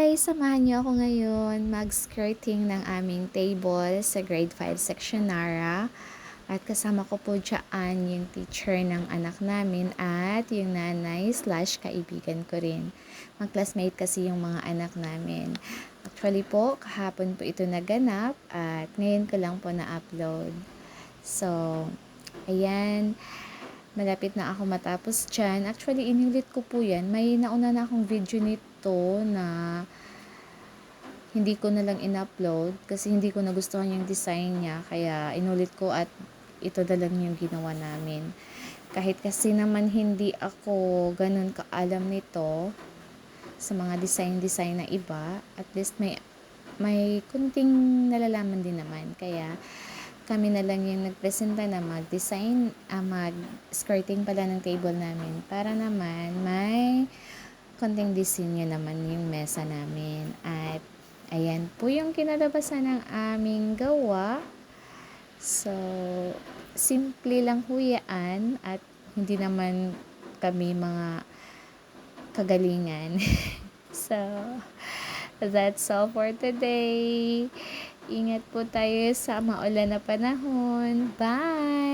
guys, samahan niyo ako ngayon mag-skirting ng aming table sa grade 5 section Nara. At kasama ko po dyan yung teacher ng anak namin at yung nanay / kaibigan ko rin. Mag-classmate kasi yung mga anak namin. Actually po, kahapon po ito naganap at ngayon ko lang po na-upload. So, ayan. Malapit na ako matapos dyan. Actually, inulit ko po yan. May nauna na akong video nito na hindi ko na lang in-upload kasi hindi ko nagustuhan yung design niya. Kaya inulit ko at ito na lang yung ginawa namin. Kahit kasi naman hindi ako ganun kaalam nito sa mga design na iba, at least may kunting nalalaman din naman. Kaya kami na lang yung nagpresenta na mag-design, mag-skirting pala ng table namin para naman may konting disenyo naman yung mesa namin. At ayan po yung kinalabasan ng aming gawa. So, simple lang huyaan at hindi naman kami mga kagalingan. So, that's all for today. Ingat po tayo sa maulan na panahon. Bye!